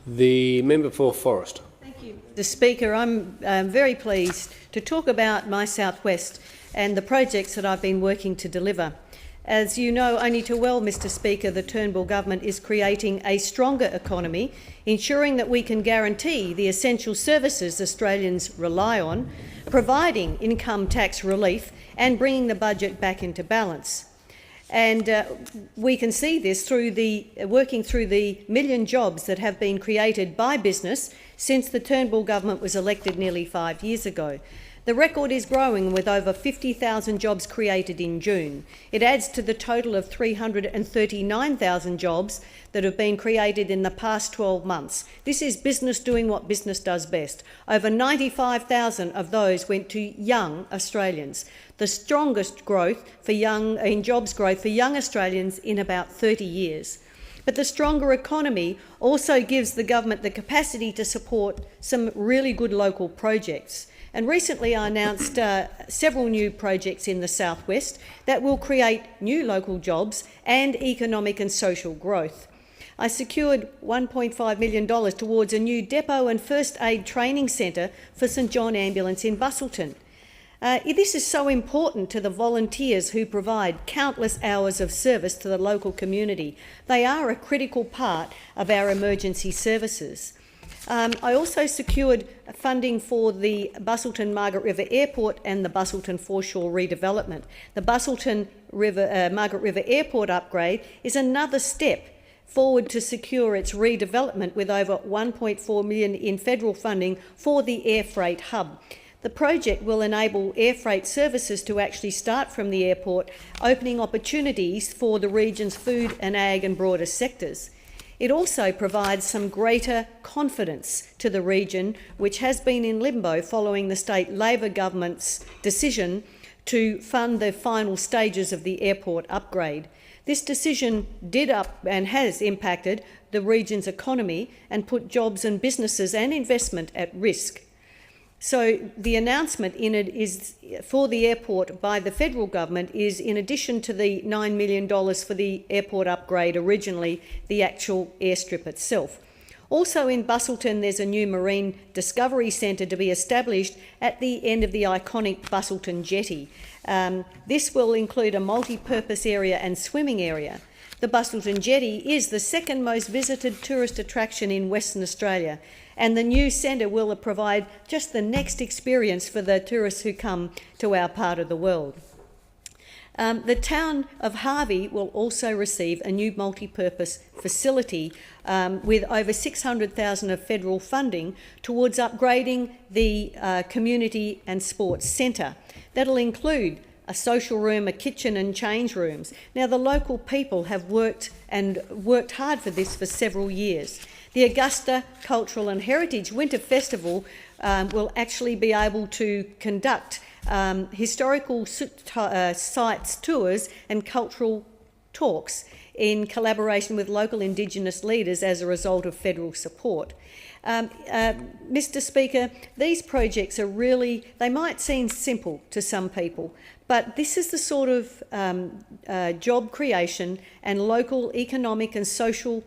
The member for Forest. Thank you, Mr Speaker. I'm very pleased to talk about my South-West and the projects that I've been working to deliver. As you know only too well, Mr Speaker, the Turnbull Government is creating a stronger economy, ensuring that we can guarantee the essential services Australians rely on, providing income tax relief and bringing the budget back into balance. And we can see this through working through the million jobs that have been created by business since the Turnbull Government was elected nearly 5 years ago. The record is growing, with over 50,000 jobs created in June. It adds to the total of 339,000 jobs that have been created in the past 12 months. This is business doing what business does best. Over 95,000 of those went to young Australians, the strongest growth in jobs growth for young Australians in about 30 years. But the stronger economy also gives the government the capacity to support some really good local projects. And recently I announced several new projects in the South-West that will create new local jobs and economic and social growth. I secured $1.5 million towards a new depot and first aid training centre for St John Ambulance in Busselton. This is so important to the volunteers who provide countless hours of service to the local community. They are a critical part of our emergency services. I also secured funding for the Busselton Margaret River Airport and the Busselton Foreshore redevelopment. The Busselton Margaret River Airport upgrade is another step forward to secure its redevelopment, with over $1.4 million in federal funding for the air freight hub. The project will enable air freight services to actually start from the airport, opening opportunities for the region's food and ag and broader sectors. It also provides some greater confidence to the region, which has been in limbo following the state Labor government's decision to fund the final stages of the airport upgrade. This decision has impacted the region's economy and put jobs and businesses and investment at risk. So the announcement in it is for the airport by the federal government is, in addition to the $9 million for the airport upgrade, originally the actual airstrip itself. Also in Busselton, there's a new marine discovery centre to be established at the end of the iconic Busselton jetty. This will include a multi-purpose area and swimming area. The Busselton jetty is the second most visited tourist attraction in Western Australia, and the new centre will provide just the next experience for the tourists who come to our part of the world. The town of Harvey will also receive a new multi-purpose facility with over $600,000 of federal funding towards upgrading the community and sports centre. That'll include a social room, a kitchen and change rooms. Now, the local people have worked hard for this for several years. The Augusta Cultural and Heritage Winter Festival will actually be able to conduct historical sites tours and cultural talks in collaboration with local Indigenous leaders as a result of federal support. Mr Speaker, these projects are really, they might seem simple to some people, but this is the sort of job creation and local economic and social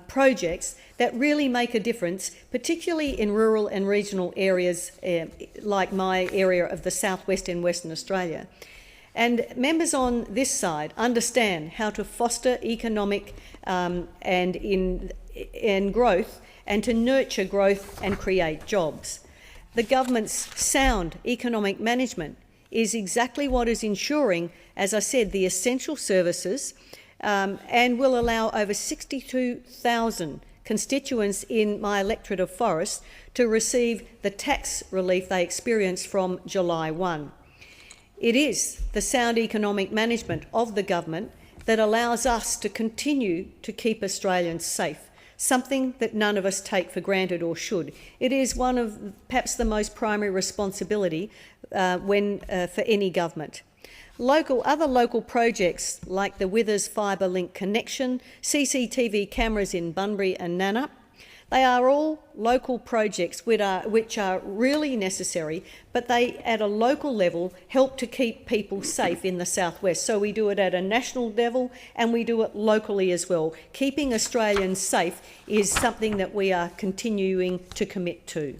projects that really make a difference, particularly in rural and regional areas like my area of the South-West in Western Australia. And members on this side understand how to foster economic and growth, and to nurture growth and create jobs. The government's sound economic management is exactly what is ensuring, as I said, the essential services, and will allow over 62,000 constituents in my electorate of Forest to receive the tax relief they experienced from July 1. It is the sound economic management of the government that allows us to continue to keep Australians safe, something that none of us take for granted or should. It is one of perhaps the most primary responsibility for any government. Other local projects like the Withers Fibre Link connection, CCTV cameras in Bunbury and Nannup, They are all local projects which are really necessary, but they, at a local level, help to keep people safe in the southwest. So we do it at a national level and we do it locally as well. Keeping Australians safe is something that we are continuing to commit to.